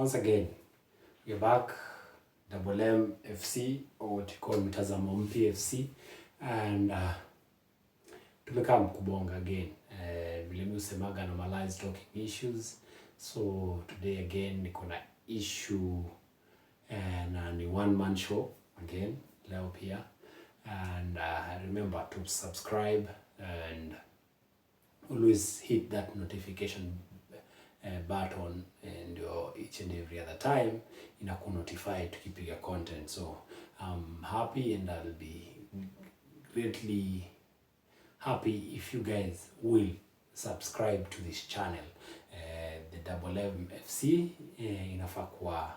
Once again, we're back, Double M FC, or what you call Mtazamo Mpya FC, and tumekaa mkubonga again. Vile mimi usemaga normalize talking issues. So today again niko na issue na ni one man show again leo pia, and remember to subscribe and always hit that notification button, and each and every other time inaku notify tukipiga content. So I'm happy and I'll be greatly happy if you guys will subscribe to this channel. The Double M FC inafaa kuwa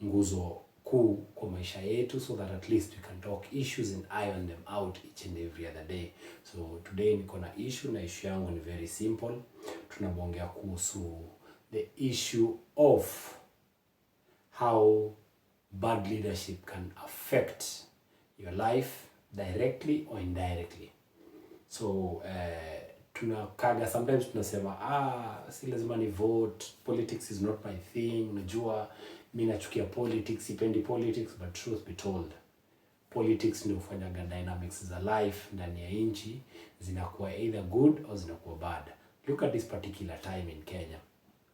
nguzo kuu kwa maisha yetu, so that at least we can talk issues and iron them out each and every other day. So today niko na issue, na issue yangu ni very simple. Tunabongea kuhusu the issue of how bad leadership can affect your life directly or indirectly. So tunakaga sometimes tunasema si lazima ni vote, politics is not my thing. Unajua mimi nachukia politics, sipendi politics, but truth be told, politics ndio hufanyaga dynamics za life ndani ya nchi zinakuwa either good or zinakuwa bad. Look at this particular time in Kenya.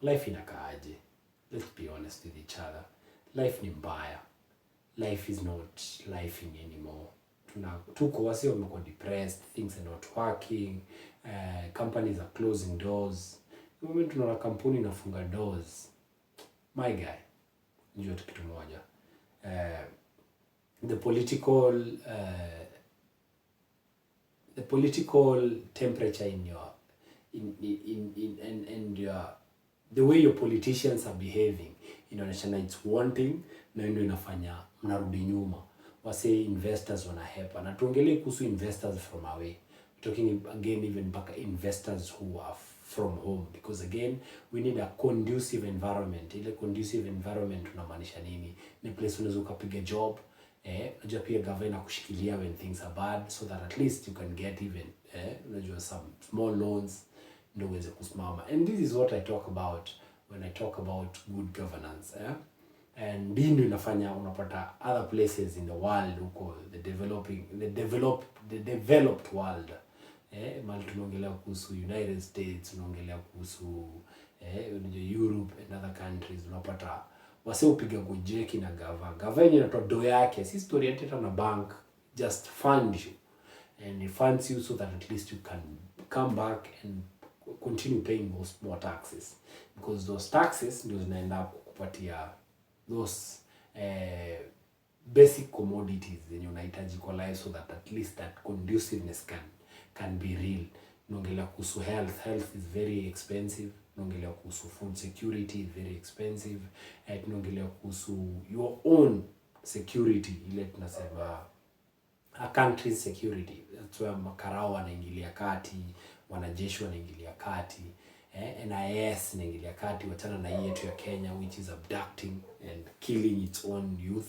Life inakaaje? Let's be honest with each other. Life ni mbaya. Life is not lifing anymore. Tuko wasi wamekuwa depressed, things are not working, companies are closing doors. The moment tunaona kampuni inafunga doors, my guy, njoo tu kitu moja. The political temperature in your the way your politicians are behaving inaonyesha it's wanting, na ndio inafanya mnarudi nyuma. Wase investors wanahepa, na tuongelee kuhusu investors from away. We're talking again even back investors who are from home, because again we need a conducive environment. Ile conducive environment tunamaanisha nini? Ni place unaweza ukapiga job, unajua pia government kushikilia when things are bad, so that at least you can get even unajua some small loans ndio uweze kusimama. And this is what I talk about when I talk about good governance. And ndio inafanya unapata other places in the world huko, the developed world, mali tunaongelea kuhusu United States, tunaongelea kuhusu Europe and other countries, unapata wase upiga gojeki na gava yenye inatoa do yake, si story hata na bank, just fund you, and it funds you so that at least you can come back and continue paying more taxes, because those taxes ndio zinaenda kukupatia those basic commodities zenye unahitaji kwa life, so that at least that conduciveness can be real. Tunaongelea kuhusu health is very expensive. Tunaongelea kuhusu food security is very expensive. Tunaongelea kuhusu your own security, ile tunasema a country's security. That's where makarao wanaingilia kati, wanajeshi wanaingilia kati, NIS inaingilia kati, wachana na hii yetu ya Kenya which is abducting and killing its own youth,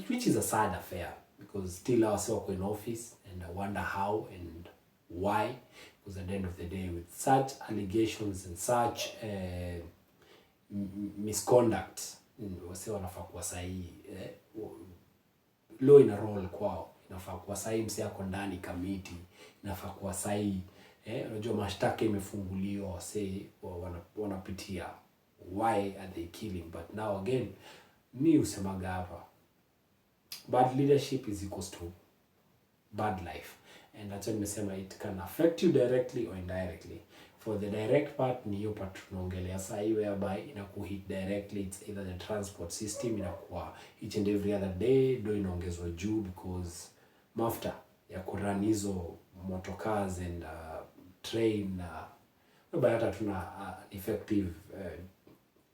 which is a sad affair, because still our wako in office, and I wonder how and why, because at the end of the day with such allegations and such misconduct, wase wanafaa kuwa sahihi, law ina roll kwao, inafaa kuwa sahihi, msi yako ndani committee inafaa kuwa sahihi. Unajua mashtaka imefunguliwa, wase wanapitia why are they killing. But now again, mi usemaga hapa, bad leadership is equals to bad life, and that's why nimesema it can affect you directly or indirectly. For the direct part ni hiyo part tunaongelea saa hii, whereby inakuhit directly. It's either the transport system, inakuwa each and every other day ndio inaongezwa juu, because mafuta ya kurun hizo motocars and train, hata tuna effective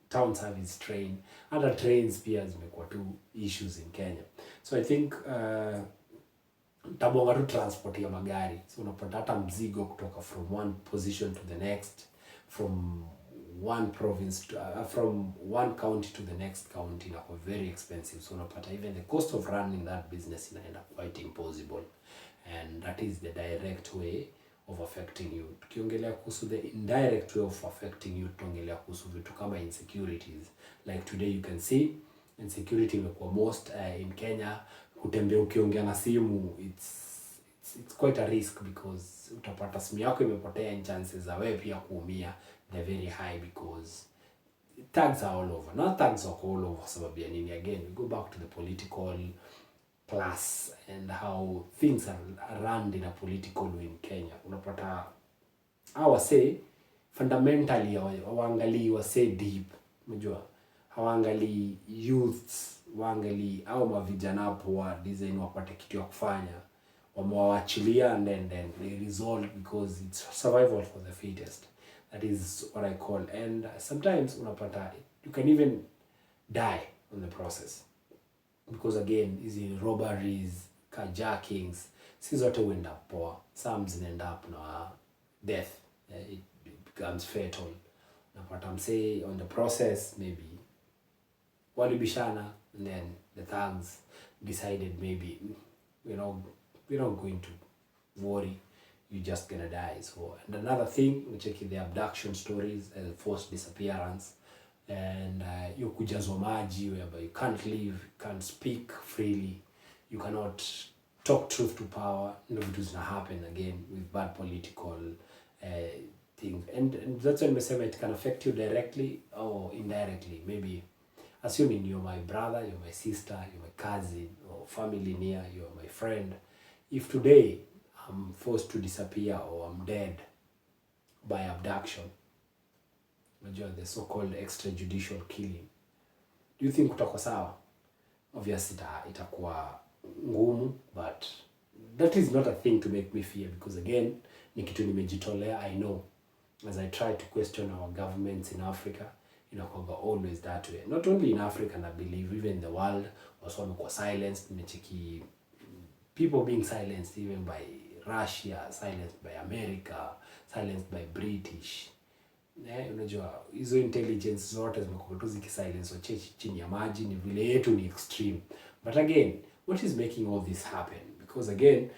town service train. Other trains pia zimekuwa tu issues in Kenya. So I think tabonga tu transport ya magari. So unapata hata mzigo kutoka from one position to the next, from one province to, from one county to the next county, inakuwa very expensive. So unapata even the cost of running that business inaenda quite impossible, and that is the direct way of affecting you. Tukiongelea kuhusu the indirect way of affecting you, tuongelea kuhusu vitu kama insecurities. Like today you can see insecurity imekuwa most in Kenya. Kutembea ukiongea na simu, it's quite a risk, because utapata simu yako imepotea, and chances za wewe pia kuumia they're very high, because thugs are all over. Not thugs are all over sababu ya nini? Again, we go back to the political class and how things are run in a political way in Kenya. Unapata say fundamentally hawaangalii wase deep, unajua hawaangalii youths, waangalii au mavijana hapo wa design wapate kitu ya kufanya, wamewaachilia and then they resolve, because it's survival for the fittest. That is what I call. And sometimes unapata you can even die in the process, because again hizi robberies, carjackings, si zote huenda poa, some end up na death. It becomes fatal. Unapata msee on the process maybe walibishana, and then the thugs decided maybe we're not going to worry, you're just gonna die. So, and another thing, we check the abduction stories and forced disappearance, and you kujazwa maji whereby you can't live, can't speak freely, you cannot talk truth to power. No, it does not happen again with bad political things, and that's when we say it can affect you directly or indirectly. Maybe assuming you're my brother, you're my sister, you're my cousin, or family near, you're my friend. If today I'm forced to disappear or I'm dead by abduction, the so-called extrajudicial killing, do you think utakuwa sawa? Obviously itakuwa ngumu, but that is not a thing to make me fear, because again ni kitu nimejitolea. I know as I try to question our governments in Africa, inakuwa always that way. Not only in Africa, I believe even in the world, also wamekuwa silenced. Nimecheki people being silenced even by Russia, silenced by America, silenced by British. Unajua hizo intelligence zote zimekuwa tu zikisilence wachechi chini ya maji, ni vile yetu ni extreme. But again, what is making all this happen? Because again,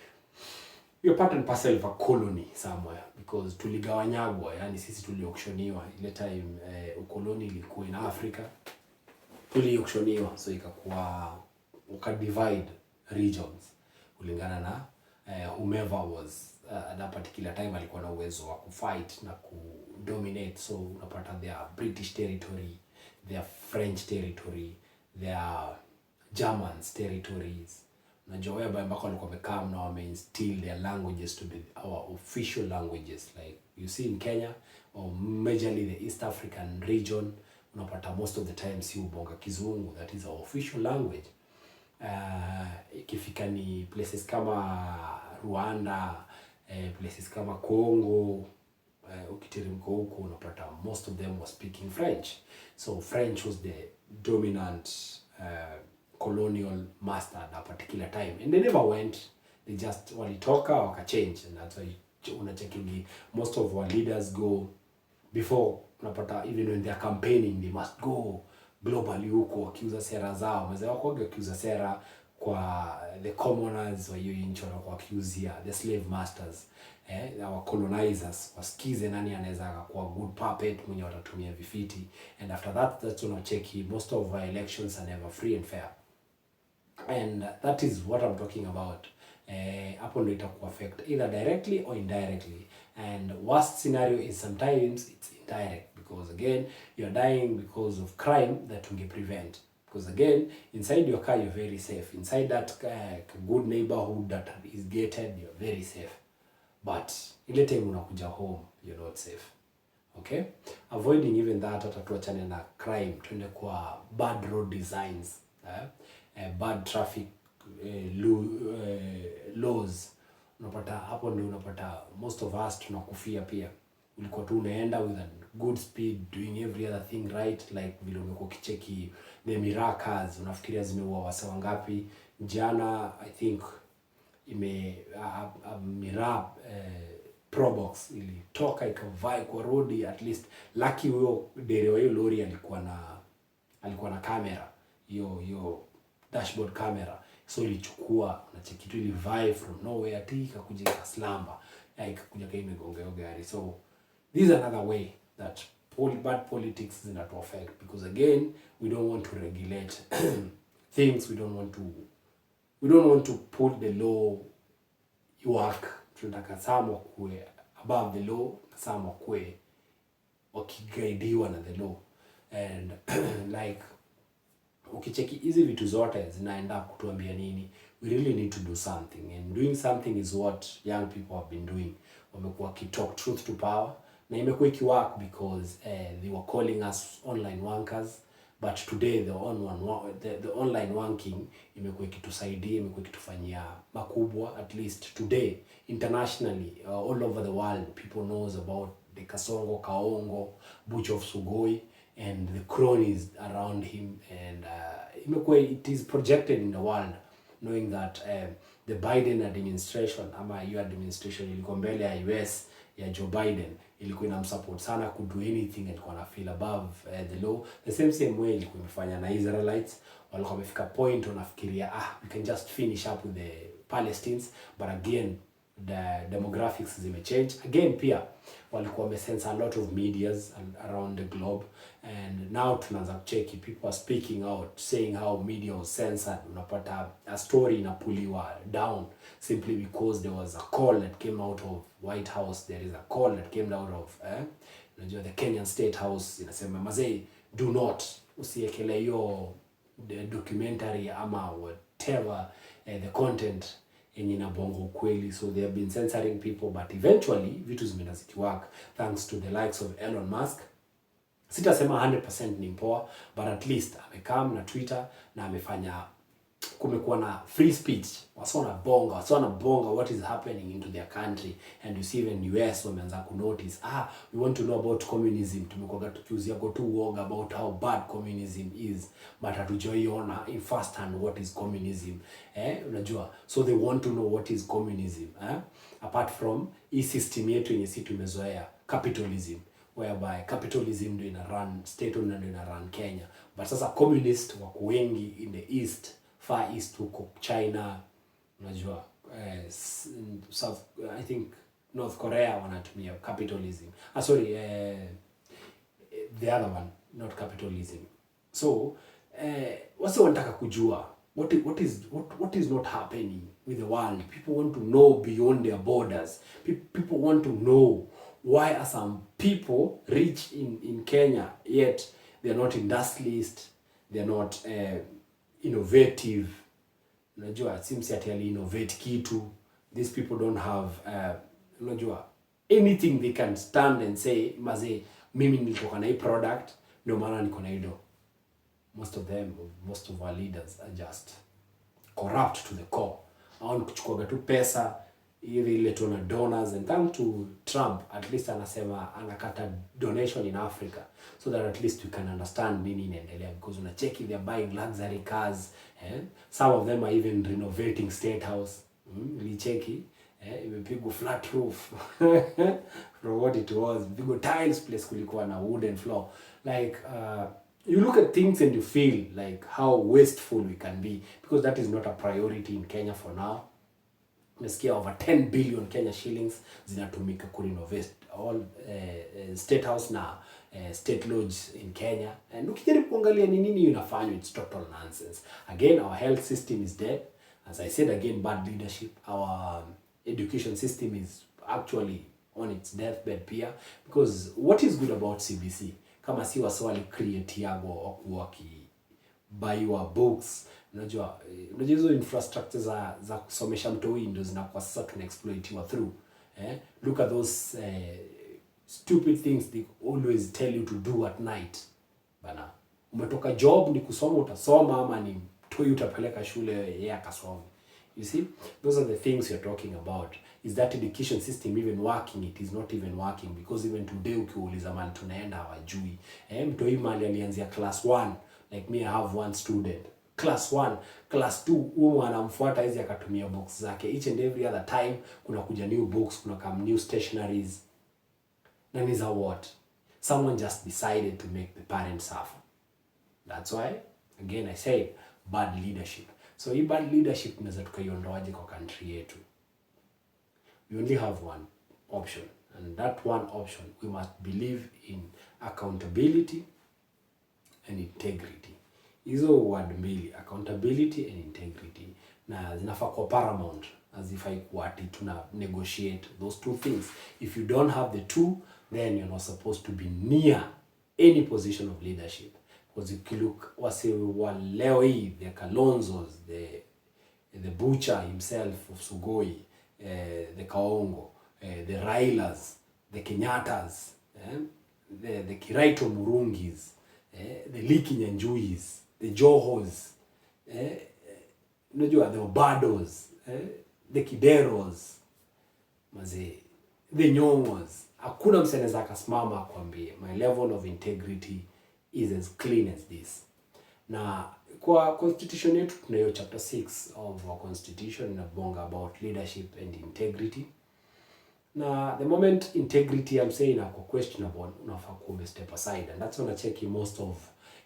you're part and parcel of a colony somewhere, because tuligawanyagwa, yani sisi tuliokshoniwa ile time ukoloni ilikuwa in Africa, tuliokshoniwa, so ikakuwa divide regions kulingana na whomever was at that particular time alikuwa na uwezo wa kufight na kudominate. So unapata their British territory, their French territory, their Germans territories. Unajua whereby mpaka walikuwa wamekaa na wameinstill their languages to be our official languages. Like you see in Kenya or majorly the East African region, unapata most of the time si ubonga Kizungu, that is our official language. Ikifika ni places kama Rwanda, places kama Congo, ukiteremka huko unapata most of them were speaking French. So French was the dominant colonial master at a particular time, and they never went, they just walitoka wakachange. And that's why unacheki most of our leaders go before, unapata even when they are campaigning they must go globally huko wakiuza sera zao. Mzee wako wakiuza sera kwa the commoners wa hiyo nchi, na kwa wakiuzia the slave masters, our colonizers, wasikize nani anaweza kuwa good puppet mwenye watatumia vifiti. And after that, that's when cheki most of our elections are never free and fair. And that is what I'm talking about. Hapo ndio itaku affect either directly or indirectly. And worst scenario is sometimes it's indirect, because again you're dying because of crime that unge prevent. Because again, inside your car you're very safe. Inside that good neighborhood that is gated, you're very safe. But ile time unakuja home, you're not safe. Okay? Avoiding even that, hata tuachane na crime, tuende kwa bad road designs, bad traffic laws. Unapata hapo ndio unapata most of us tunakufia pia. Ulikuwa tu unaenda with a good speed, doing every other thing right, like vile umekuwa kicheki the miracles, unafikiria zimeua wase wangapi jana. I think Probox ilitoka ikavai kwa road, at least lucky huyo dereva hiyo lori alikuwa na camera, hiyo dashboard camera, so ilichukua na cheki tu ilivai from nowhere tika kuja ikaslamba. like kuja kai imegonga hiyo gari. So this is another way that bad politics zinatu affect, because again we don't want to regulate things, we don't want to put the law work. Tunataka some wakue above the law, some wakue wakigaidiwa na the law. And like ukicheki hizi vitu zote zinaenda kutuambia nini? We really need to do something, and doing something is what young people have been doing. Wamekuwa kitalk truth to power, na imekuwa ikiwork because they were calling us online wankers, but today the online wanking imekuwa ikitusaidia, imekuwa ikitufanyia makubwa. At least today internationally, all over the world, people knows about the Kasongo Kaongo, Butch of Sugoi, and the cronies around him. And it is projected in the world, knowing that the Biden administration ama your administration ilikuwa mbele ya US ya Joe Biden, ilikuwa inamsupport sana ku do anything, alikuwa na feel above the law. The same way ilikuwa imefanya na Israelites, walikuwa wamefika point wanafikiria we can just finish up with the Palestinians, but again the demographics zimechange again. Pia walikuwa wamesense a lot of medias around the globe, and now tunaanza kucheki people are speaking out saying how media was censored. Unapata a story inapuliwa down simply because there was a call that came out of White House, there is a call that came out of unajua the Kenyan State House inasema mazee, do not usiekele hiyo documentary ama whatever the content yenye na bongo ukweli. So they have been censoring people, but eventually vitu zimeenda zikiwork thanks to the likes of Elon Musk. Sitasema 100% ni mpoa, but at least amekam na Twitter na amefanya kumekuwa na free speech. Wasona bonga what is happening into their country, and you see even US wameanza ku notice we want to know about communism. Tumekuwa tukiuzia go to walk about how bad communism is, but hatujoiona in first hand what is communism. Unajua, so they want to know what is communism, apart from hii system yetu yenye sisi tumezoea capitalism, whereby capitalism ndio ina run state ndio ina run Kenya. But sasa communist wako wengi in the east, Far East, huko China, unajua South, I think North Korea wanatumia capitalism. The other one, not capitalism. So wasi wanataka kujua what is not happening with the world. People want to know beyond their borders. People want to know why are some people rich in Kenya yet they are not industrialist, they are not innovative. Unajua, it seems that they innovate kitu. These people don't have unajua anything they can stand and say maze, mimi nilitoka na hii product ndio maana niko na hiyo. Most of our leaders are just corrupt to the core. Hawana kuchukua tu pesa ile tu na donors, and thanks to Trump at least anasema anakata donation in Africa, so that at least we can understand nini inaendelea, because unacheki they are buying luxury cars, some of them are even renovating State House. Nilicheki imepigwa flat roof from what it was, big tiles place kulikuwa na wooden floor. Like you look at things and you feel like how wasteful we can be, because that is not a priority in Kenya for now. Nasikia over 10 billion Kenya shillings zinatumika ku renovate all State House na State Lodge in Kenya, and ukijaribu kuangalia ni nini inafanywa, it's total nonsense. Again, our health system is dead. As I said again, bad leadership. Our education system is actually on its deathbed pia, because what is good about CBC kama si waswali create yago waki buy your books. Unajua hizo infrastructure za kusomesha mtoi ndio zinakuwa sasa tunaexploitiwa through. Look at those stupid things they always tell you to do at night. Bana, umetoka job ni kusoma, utasoma ama ni mtoi utapeleka shule yeye akasome. You see, those are the things you're talking about. Is that education system even working? It is not even working, because even today ukiuliza mali tunaenda hawajui. Mtoi mali alianzia class 1, like me I have one student class 1, class 2 huyu anamfuata hizi akatumia box zake. Each and every other time kuna kuja new books, kuna come new stationaries. Then is a what? Someone just decided to make the parents suffer. That's why again I say bad leadership. So hii bad leadership tunaweza tukaiondoaje kwa country yetu? We only have one. option, and that one option, we must believe in accountability and integrity. Hizo word mbili, accountability and integrity, na zinafaa kwa paramount, hazifai kuwa ati tuna negotiate those two things. If you don't have the two, then you're not supposed to be near any position of leadership. Because if you look wase wa leo hii, the Kalonzos, the butcher himself of Sugoi, the Kaongo, the Railas, the Kenyatas, the Kiraito Murungis, the Liki Nyanjuis, the Johos, unajua the Obados, the Kideros, maze, the Nyongos. Hakuna msee anaweza akasimama akwambie my level of integrity is as clean as this. Na kwa constitution yetu tunayo chapter 6 of our constitution inabonga about leadership and integrity. Na the moment integrity I'm saying ako questionable, unafaa kuombe step aside, and that's when I check in most of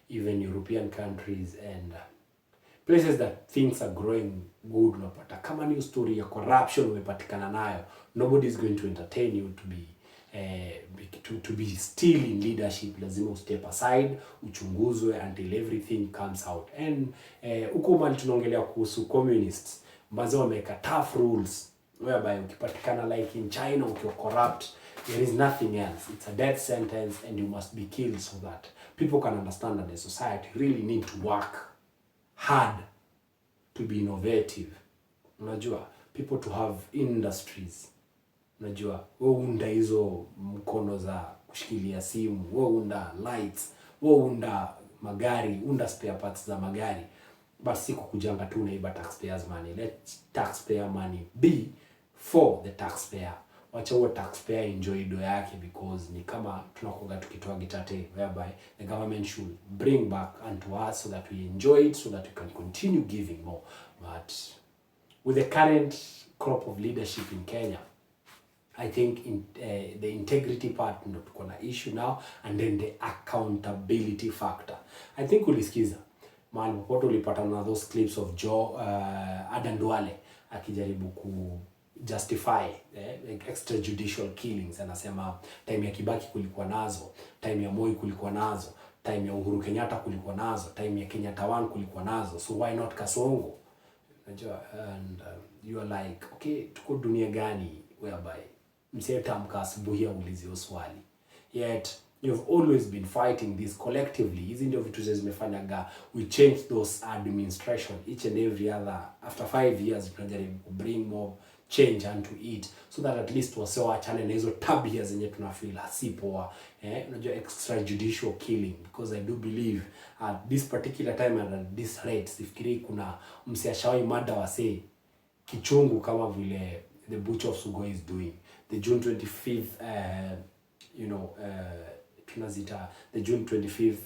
even European countries and places that things are growing good. Unapata kama new story ya corruption umepatikana nayo, nobody is going to entertain you to be still in leadership. Lazima step aside, uchunguzwe until everything comes out. And huko mali tunaongelea kuhusu communists ambazo wameka tough rules whereby ukipatikana like in China ukiwa corrupt, there is nothing else, it's a death sentence and you must be killed, so that people can understand that the society really need to work hard to be innovative. Unajua, people to have industries. Unajua, wewe unda hizo mkono za kushikilia simu, wewe unda lights, wewe unda magari, unda spare parts za magari. But si kukujanga tu naiba taxpayers money. Let taxpayer money be for the taxpayer. Wacha huo taxpayer enjoy do yake, because ni kama tunakuanga tukitoa gitate whereby the government should bring back unto us so that we enjoy it, so that we can continue giving more. But with the current crop of leadership in Kenya, I think the integrity part ndo tuko na issue now, and then the accountability factor. I think ulisikiza mahali popote ulipatana na those clips of Adan Duale akijaribu ku justify extrajudicial killings. Anasema time ya Kibaki kulikuwa nazo, time ya Moi kulikuwa nazo, time ya Uhuru Kenyatta kulikuwa nazo, time ya Kenyatta 1 kulikuwa nazo, so why not Kasongo? And you are like, okay, tuko dunia gani whereby msetamka asubuhi aulize swali, yet you've always been fighting this collectively. Hizi ndio vitu zimefanyaga we change those administration each and every other after 5 years. Tunajaribu ku bring more change unto it, so that at least wasiwachane na hizo tabia zenye tunafeel hasipoa. Unajua extrajudicial killing, because I do believe at this particular time and at this rate, sifikiri kuna msiashawai mada wase kichungu kama vile the Butcher of Sugoi is doing. The June 25th tunazita the June 25th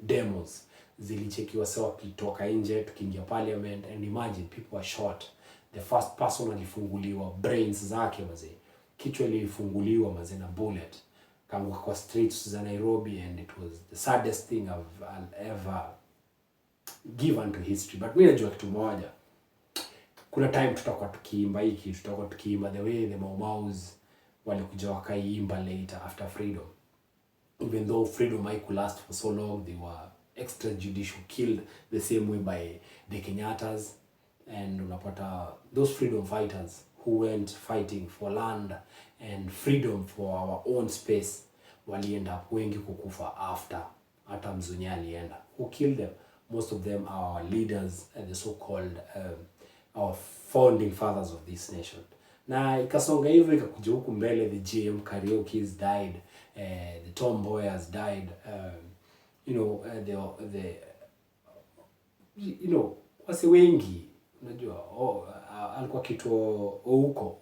demos zilichekiwa sawa kitoka nje tukiingia parliament, and imagine people are shot. The first person alifunguliwa brains zake maze, kichwa ilifunguliwa maze na bullet kangwa kwa streets za Nairobi, and it was the saddest thing I've ever given to history. But mimi najua kitu moja, kuna time tutakuwa tukiimba hiki, tutakuwa tukiimba the way the Maumaus walikuja wakaiimba later after freedom. Even though freedom might last for so long, they were extrajudicial killed the same way by the Kenyatas. And unapata those freedom fighters who went fighting for land and freedom for our own space, walienda wengi kukufa after hata Mzunya alienda. Who killed them? Most of them are our leaders and the so-called our founding fathers of this nation. Na ikasonga hivyo ikakuja huku mbele, the GM Kariuki's died, the Tom Mboya's died, wase wengi unajua alikuwa kitu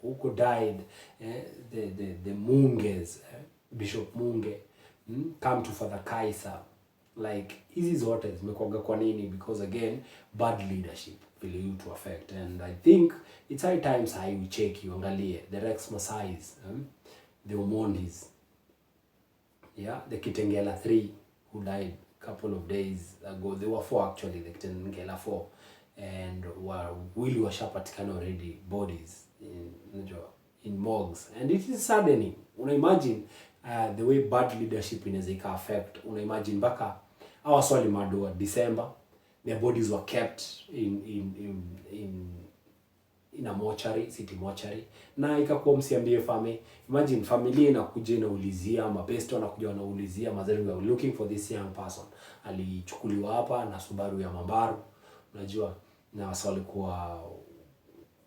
huko died, the Munges, Bishop Munge, come to Father Kaisa, like hizi zote zimekuaga kwa nini? Because again, bad leadership will you to affect. And I think it's high times we check you angalie the Rex Masais, the Omondis, the Kitengela 3 who died a couple of days ago. There were 4 actually, the Kitengela 4, and were really washapatikana already bodies in in morgues, and it is saddening. Una imagine the way bad leadership inaweza ika affect. Una imagine mpaka our swali madua December, their bodies were kept in a mortuary, city mortuary, na ikakuwa msiambie family. Imagine familia inakuja inaulizia, mapesto wanakuja wanaulizia, mazeri we are looking for this young person, alichukuliwa hapa na Subaru ya Mambaru, unajua, na wasa walikuwa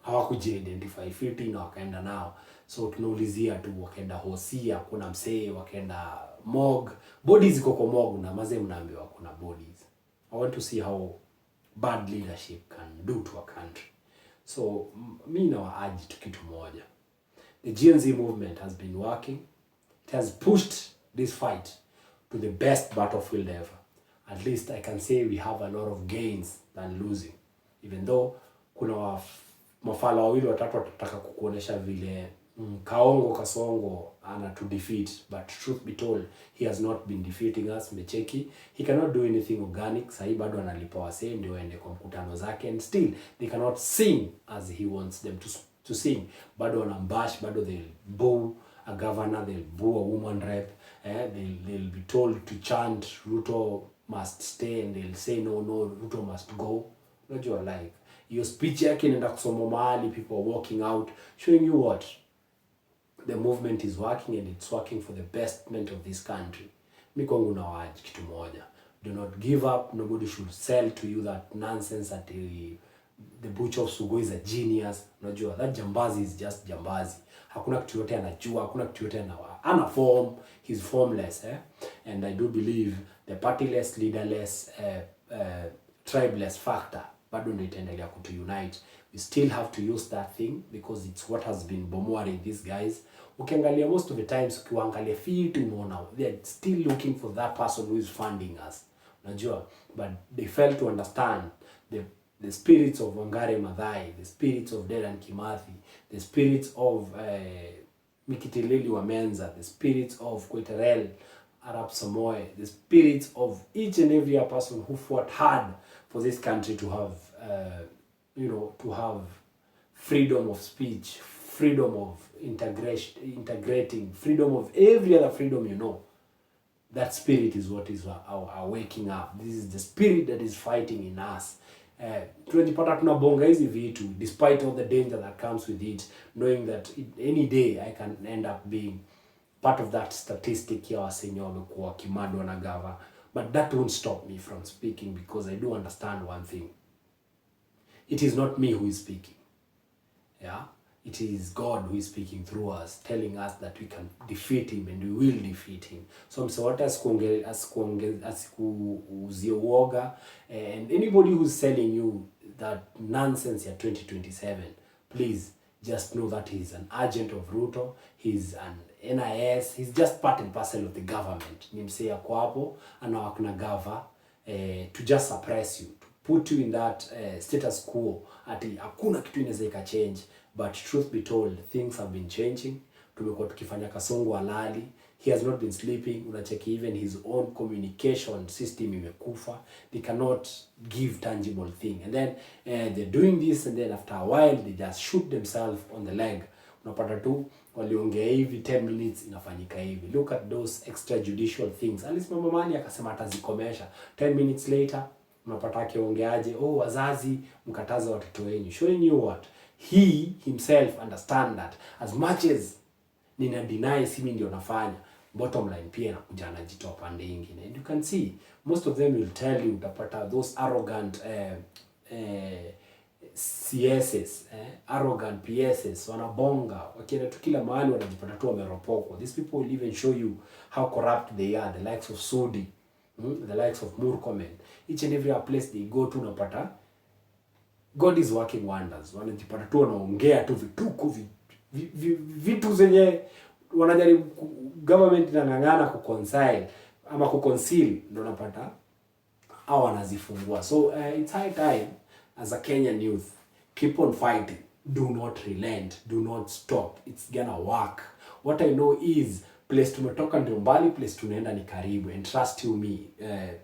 hawakuji identify fiti na wakaenda nao. So tunaulizia tu, wakaenda Hosia, kuna msee, wakaenda morgue, bodies ziko kwa morgue na mazee mnaambiwa kuna bodies. I want to see how bad leadership can do to a country. So mimi nawaurge tu kitu moja. The Gen Z movement has been working. It has pushed this fight to the best battlefield ever. At least I can say we have a lot of gains than losing. Even though kuna mafala wawili watatu watataka kukuonesha vile Kaongo Kasongo ana to defeat, but truth be told, he has not been defeating us. Mecheki, he cannot do anything organic. Sahi bado analipa wasee ndio waende kwa mkutano zake, and still they cannot sing as he wants them to sing. Bado wanambash, bado they'll boo a governor, they'll boo a woman rep, they'll be told to chant Ruto must stay, and they'll say no, Ruto must go. Unajua, like, your speech yake inaenda kusoma mahali, people are walking out showing you what the movement is working, and it's working for the betterment of this country. Mimi kwangu nawaji kitu moja, do not give up. Nobody should sell to you that nonsense that the Butcher of Sugo is a genius. Unajua, that jambazi is just jambazi. Hakuna kitu yote anajua, hakuna kitu yote ana form, he's formless, and I do believe the partyless, leaderless, tribeless factor bado ndio itaendelea kutu unite. We still have to use that thing because it's what has been bombarding these guys. Ukiangalia most of the times, ukiangalia fit unaona they are still looking for that person who is funding us. Unajua, but they fail to understand the spirits of Wangari Maathai, the spirits of Dedan Kimathi, the spirits of Mikitileli Wamenza, the spirits of Koitalel Arap Samoei, the spirits of each and every person who fought hard for this country to have to have freedom of speech, freedom of integrating, freedom of every other freedom, that spirit is what is our waking up. This is the spirit that is fighting in us. Tunajipata tunabonga hizi vitu despite all the danger that comes with it, knowing that any day I can end up being part of that statistic ya wasenye wamekuwa kimadwa na gava, but that won't stop me from speaking because I do understand one thing. It is not me who is speaking. Yeah, it is God who is speaking through us, telling us that we can defeat him and we will defeat him. So msewata asikuuzie uoga, and anybody who's selling you that nonsense ya 2027, please just know that he's an agent of Ruto, he's an NIS, he's just part and parcel of the government. Ni msee yako hapo anawak na gava to just suppress you, to put you in that status quo ati hakuna kitu inaweza ika change. But truth be told, things have been changing. Tumekuwa tukifanya Kasongo halali, he has not been sleeping. Unacheki even his own communication system imekufa. They cannot give tangible thing, and then they're doing this, and then after a while they just shoot themselves on the leg. Unapata tu waliongea hivi 10 minutes inafanyika hivi. Look at those extrajudicial things. Alisimama mali akasema atazikomesha. 10 minutes later unapata akiongeaje, wazazi mkataza watoto wenu, showing you what he himself understand that as much as nina deny simi ndio nafanya, bottom line pia nakuja anajitoa pande nyingine. And you can see most of them will tell you, utapata those arrogant CSs, arrogant PSs wanabonga wakienda tu kila mahali wanajipata tu wameropoko. These people will even show you how corrupt they are, the likes of Sudi, the likes of Murkomen. Each and every place they go to unapata God is working wonders. Wanajipata tu wanaongea tu vituko vitu zenye wanajaribu government inang'ang'ana kuconcile ama kuconceal, ndio unapata au wanazifungua. So it's high time as a Kenyan youth, keep on fighting, do not relent, do not stop, it's gonna work. What I know is place tumetoka ndio mbali, place tunaenda ni karibu, and trust you me,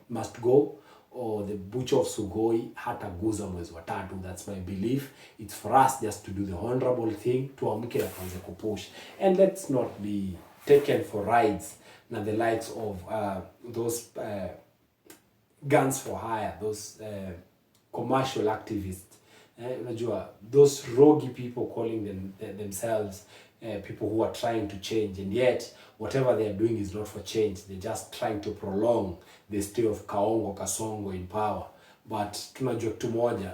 must go or the butcher of Sugoi hataguza mwezi wa tatu. That's my belief. It's for us just to do the honorable thing, tuamke na tuanze kupush, and let's not be taken for rides na the likes of those guns for hire, those commercial activists. Unajua, those rogue people calling themselves people who are trying to change, and yet whatever they are doing is not for change. They're just trying to prolong the stay of Kaongo Kasongo in power. But tunajua kitu moja,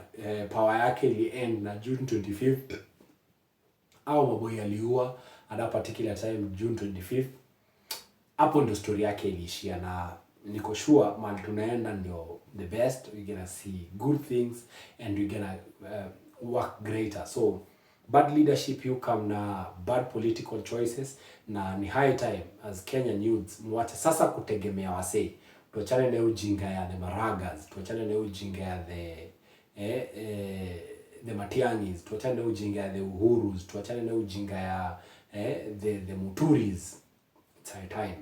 power yake ili end na June 25th, au maboy aliua at that particular time June 25th. Hapo ndo story yake iliishia, na niko sure man tunaenda ndio the best. We're gonna see good things and we're gonna work greater. So bad leadership you come na bad political choices, na ni high time as Kenyan youths mwache sasa kutegemea wasee. Tuachane na ujinga ya the Maragas, tuachane na ujinga ya the Matiangis, tuachane na ujinga ya the Uhurus, tuachane na ujinga ya the Muturis. It's high time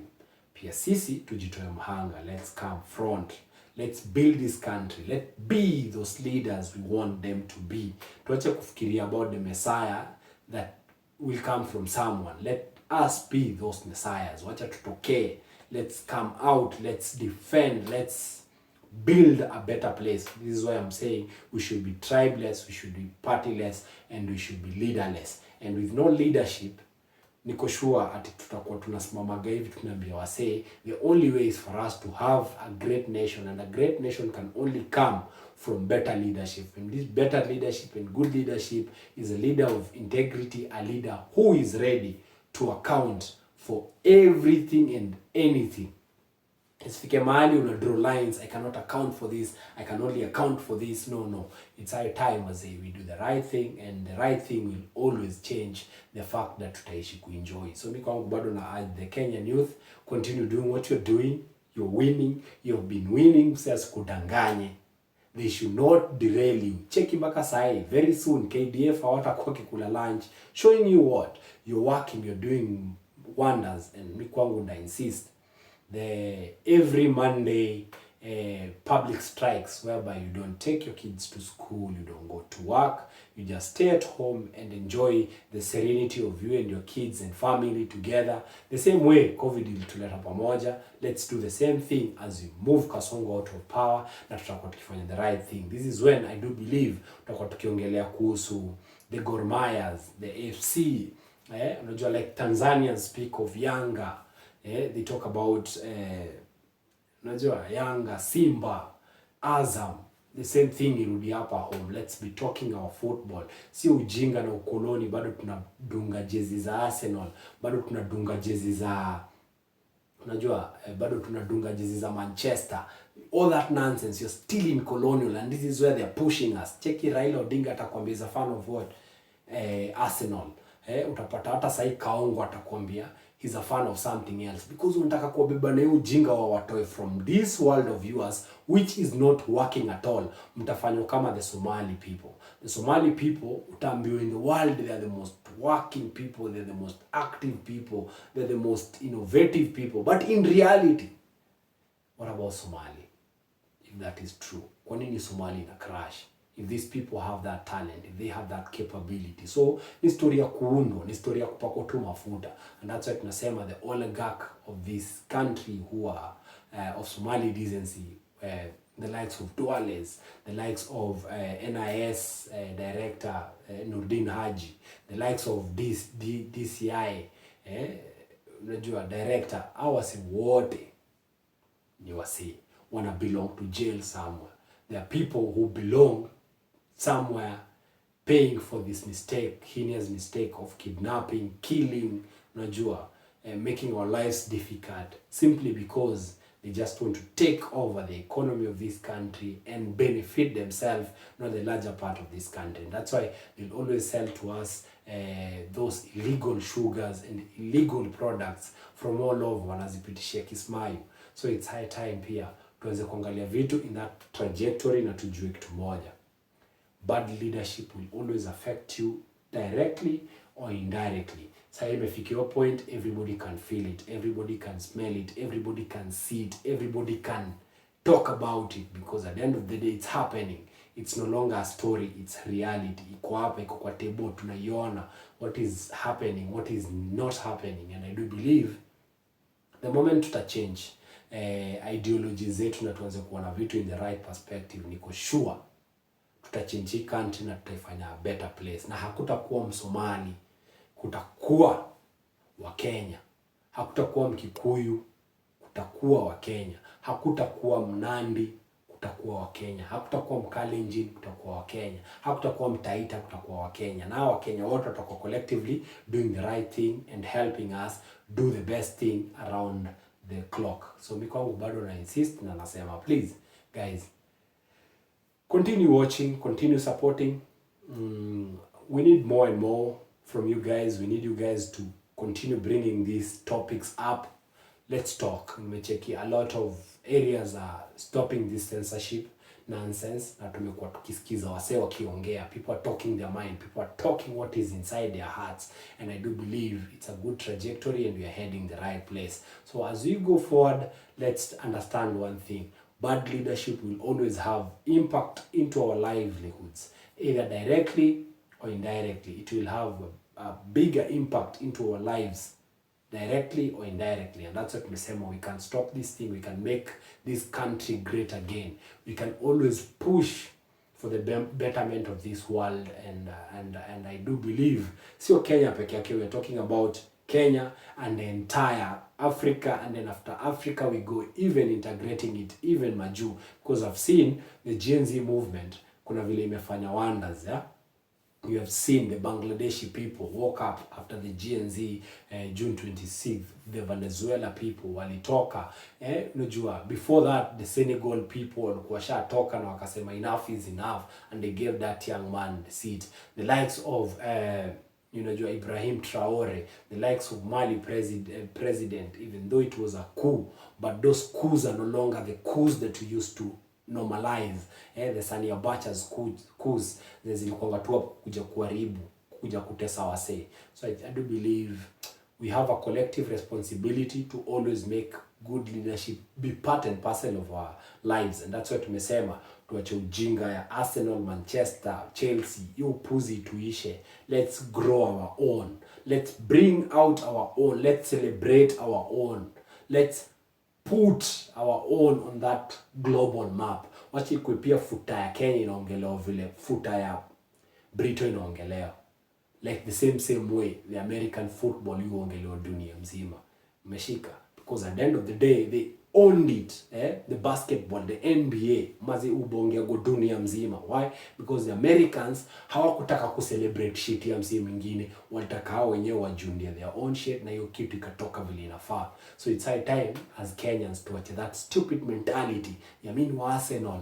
pia sisi tujitoe mhanga. Let's come front, let's build this country, let's be those leaders we want them to be. Tuache kufikiria about the Messiah that will come from someone. Let us be those messiahs. Wacha tutokee, let's come out, let's defend, let's build a better place. This is why I'm saying we should be tribeless, we should be partyless, and we should be leaderless. And with no leadership, niko sure ati tutakuwa tunasimamaga hivi tunaambia wasee, the only way is for us to have a great nation, and a great nation can only come from better leadership. And this better leadership and good leadership is a leader of integrity, a leader who is ready to account for everything and anything. Isifike mahali una draw lines, I cannot account for this, I can only account for this. No. It's high time as we do the right thing, and the right thing will always change the fact that tutaishi kuenjoy. So mi kwangu bado na urge the Kenyan youth, continue doing what you're doing. You're winning, you've been winning, sasa kudanganye. They should not derail you. Cheki mpaka sahi, very soon KDF hawatakuwa kikula lunch, showing you what you're working, you're doing wonders. And mi kwangu na insist, the every Monday public strikes whereby you don't take your kids to school, you don't go to work, you just stay at home and enjoy the serenity of you and your kids and family together. The same way COVID ilituleta pamoja, let's do the same thing as we move Kasongo out of power, na tutakuwa tukifanya the right thing. This is when I do believe tutakuwa tukiongelea kuhusu the Gor Mahias, the AFC, unajua like Tanzanians speak of Yanga. They talk about unajua Yanga, Simba, Azam. The same thing irudi hapa home. Let's be talking our football. Si ujinga na ukoloni, bado tunadunga jezi za Arsenal, bado tunadunga jezi za unajua bado tunadunga jezi za Manchester. All that nonsense, you're still in colonial, and this is where they're pushing us. Cheki Raila Odinga atakwambia is a fan of what? Arsenal. Utapata hata sahi Kaongo atakwambia he's a fan of something else, because unataka kuwabeba na ujinga wa watoe from this world of yours which is not working at all. Mtafanywa kama the Somali people. The Somali people utaambiwa in the world they are the most working people, they're the most active people, they're the most innovative people, but in reality, what about Somali? If that is true, kwa nini Somali ina crash? If these people have that talent, if they have that capability. So ni story ya kuundwa, ni story ya kupakwa tu mafuta. And that's why tunasema the oligarch of this country who are of Somali decency, the likes of Duales, the likes of NIS director Nurdin Haji, the likes of DCI unajua director, awasi wote ni wasi wanna belong to jail somewhere. There are people who belong somewhere paying for this mistake, heinous mistake of kidnapping, killing, unajua, making our lives difficult, simply because they just want to take over the economy of this country and benefit themselves, not the larger part of this country. And that's why they'll always sell to us those illegal sugars and illegal products from all over, wanazipitishia Kismayu. So it's high time pia tuweze kuangalia vitu in that trajectory na tujue kitu moja. Bad leadership will always affect you directly or indirectly. Sasa imefikia point, everybody can feel it, everybody can smell it, everybody can see it, everybody can talk about it, because at the end of the day it's happening. It's no longer a story, it's reality. Iko hapa, iko kwa table, tunaiona what is happening, what is not happening. And I do believe the moment tutachange ideology zetu na tuanze kuona vitu in the right perspective, niko sure tutachange country na tutaifanya a better place. Na hakutakuwa Msomali, kutakuwa wa Kenya. Hakutakuwa Mkikuyu, kutakuwa wa Kenya. Hakutakuwa Mnandi, kutakuwa wa Kenya. Hakutakuwa Mkalenjin, kutakuwa wa Kenya. Hakutakuwa Mtaita, kutakuwa wa Kenya. Na wa Kenya wote watakuwa collectively doing the right thing and helping us do the best thing around the clock. So mimi kwangu bado na insist na nasema please guys, continue watching, continue supporting. We need more and more from you guys. We need you guys to continue bringing these topics up. Let's talk. Nimecheki a lot of areas are stopping this censorship nonsense, na tumekuwa tukisikiza wasee wakiongea. People are talking their mind, people are talking what is inside their hearts, and I do believe it's a good trajectory and we are heading the right place. So as we go forward, let's understand one thing: bad leadership will always have impact into our livelihoods, either directly or indirectly. It will have a bigger impact into our lives directly or indirectly. And that's what we say, we can stop this thing, we can make this country great again. We can always push for the betterment of this world, and I do believe sio Kenya peke yake. We're talking about Kenya and the entire Africa, and then after Africa we go even integrating it even majuu, because I've seen the Gen Z movement kuna vile imefanya wonders, yeah. You have seen the Bangladeshi people woke up after the GNZ June 26th. The Venezuela people walitoka. Unajua, before that the Senegal people walikuwa shatoka na wakasema enough is enough, and they gave that young man the seat. The likes of unajua Ibrahim Traore, the likes of Mali president, even though it was a coup, but those coups are no longer the coups that we used to normalize. The Sani Abacha's coups zilikuwa tu kuja kuharibu, kuja kutesa wase. So I do believe we have a collective responsibility to always make good leadership be part and parcel of our lives, and that's what tumesema tuache ujinga ya Arsenal, Manchester, Chelsea, hiyo puzi tuishe. Let's grow our own, let's bring out our own, let's celebrate our own, let's put our own on that global map. Wachi kuipia futa ya Kenya inaongelewa vile futa ya Britain inaongelewa, like the same way the American football inaongelewa dunia mzima. Umeshika? Because at the end of the day they owned it, the basketball, the NBA mazi ubongea go dunia mzima. Why? Because the Americans hawakutaka kucelebrate shit ya mzima mwingine, walitaka hao wenyewe wajunie their own shit, na hiyo kitu ikatoka vile inafaa. So it's high time as Kenyans to watch that stupid mentality ya mimi wa Arsenal,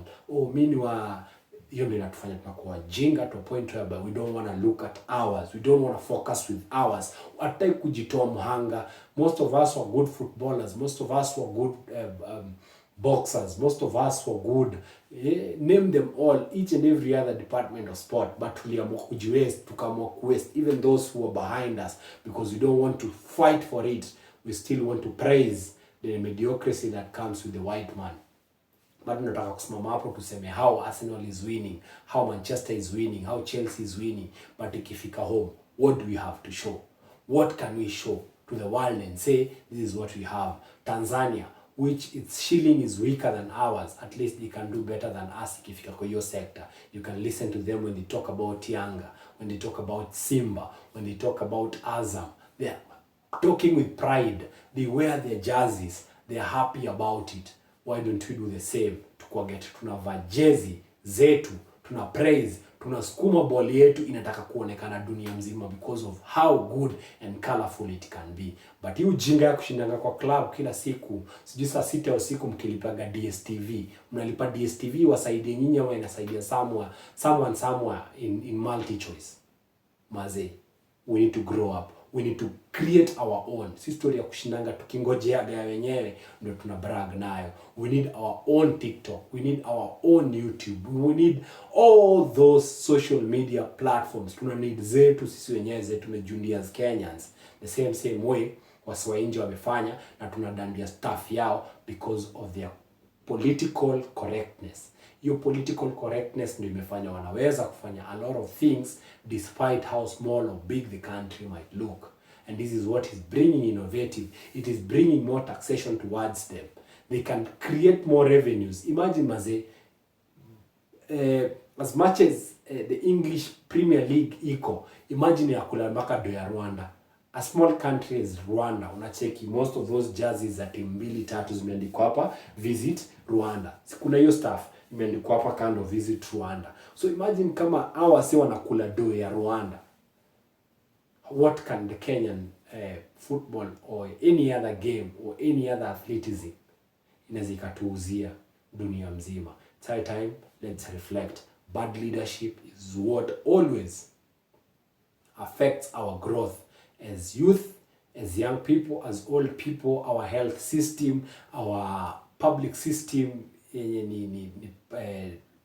mimi wa hiyo ndio inatufanya tunakuwa jinga to a point where we don't want to look at ours, we don't want to focus with ours. Hataki kujitoa mhanga. Most of us were good footballers, most of us were good boxers, most of us were good, name them all, each and every other department of sport, but tuliamua kujiwaste, tukaamua kuwaste even those who were behind us, because we don't want to fight for it. We still want to praise the mediocrity that comes with the white man. But tunataka kusimama hapo tuseme how Arsenal is winning, how Manchester is winning, how Chelsea is winning, but ikifika home, what do we have to show? What can we show to the world and say this is what we have? Tanzania, which its shilling is weaker than ours, at least they can do better than us ikifika kwa hiyo sector. You can listen to them when they talk about Yanga, when they talk about Simba, when they talk about Azam. They are talking with pride. They wear their jerseys. They are happy about it. Why don't we do the same? Tukuageti tunavaa jezi zetu, tuna praise, tunasukuma ball yetu inataka kuonekana dunia mzima because of how good and colorful it can be. But you jinga ya kushindanga kwa club kila siku, sijui saa 6 usiku mkilipaga DStv. Mnalipa DStv wasaidie nyinyi ama inasaidia someone in multi choice. Maze, we need to grow up. We need to create our own. Si story ya kushindanga tukingojea ya wenyewe ndio tuna brag nayo. We need our own TikTok. We need our own YouTube. We need all those social media platforms. Tuna need zetu sisi wenyewe zetu tumejulia as Kenyans. The same way wasi wa nje wamefanya, na tunadandia stuff yao because of their political correctness. Hiyo political correctness ndio imefanya wanaweza kufanya a lot of things despite how small or big the country might look. And this is what is bringing innovative. It is bringing more taxation towards them. They can create more revenues. Imagine maze, as much as the English Premier League iko, imagine ya kula mpaka do ya Rwanda. A small country as Rwanda, unacheki most of those jerseys za timu mbili tatu zimeandikwa hapa visit Rwanda. Kuna hiyo stuff imeandikwa hapa kando visit Rwanda. So imagine kama hawa si wanakula do ya Rwanda. What can the Kenyan football or any other game or any other athleticism inaweza ikatuuzia dunia mzima? It's high time, let's reflect. Bad leadership is what always affects our growth as youth, as young people, as old people, our health system, our public system,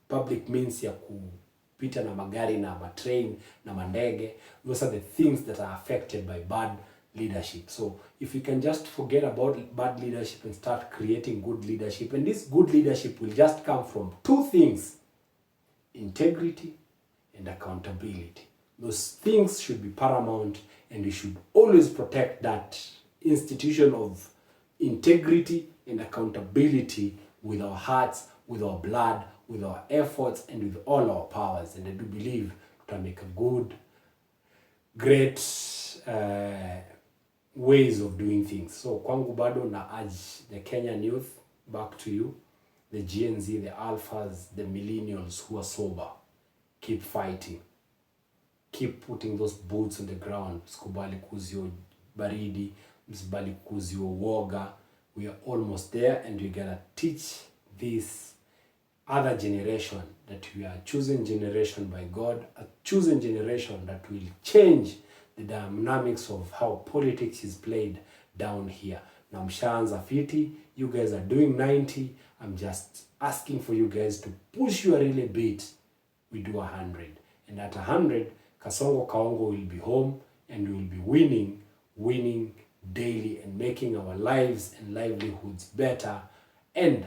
public means ya kupita na magari na matrain na mandege. Those are the things that are affected by bad leadership. So if we can just forget about bad leadership and start creating good leadership, and this good leadership will just come from two things: integrity and accountability. Those things should be paramount, and we should always protect that institution of integrity and accountability with our hearts, with our blood, with our efforts, and with all our powers. And I do believe to make a good, great ways of doing things. So kwangu bado na urge the Kenyan youth, back to you, the Gen Z, the alphas, the millennials who are sober, keep fighting. Keep putting those boots on the ground. Msikubali kuuzio baridi, msikubali kuuzio woga. We are almost there, and we gotta teach this other generation that we are a chosen generation by God, a chosen generation that will change the dynamics of how politics is played down here. Na mshaanza fiti, you guys are doing 90. I'm just asking for you guys to push you a really bit. We do 100. And at 100, Kasongo Kaongo will be home, and we will be winning daily, and making our lives and livelihoods better, and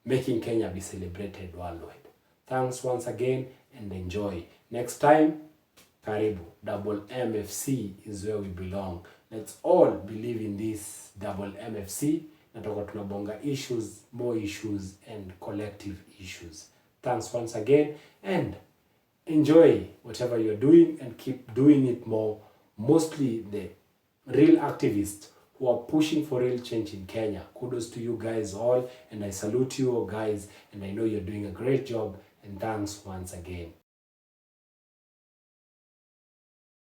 making Kenya be celebrated worldwide. Thanks once again, and enjoy. Next time, karibu. Double MFC is where we belong. Let's all believe in this double MFC. Natoka tunabonga issues, more issues, and collective issues. Thanks once again, and enjoy whatever you're doing, and keep doing it more. Mostly the real activists who are pushing for real change in Kenya. Kudos to you guys all, and I salute you all guys, and I know you're doing a great job, and thanks once again.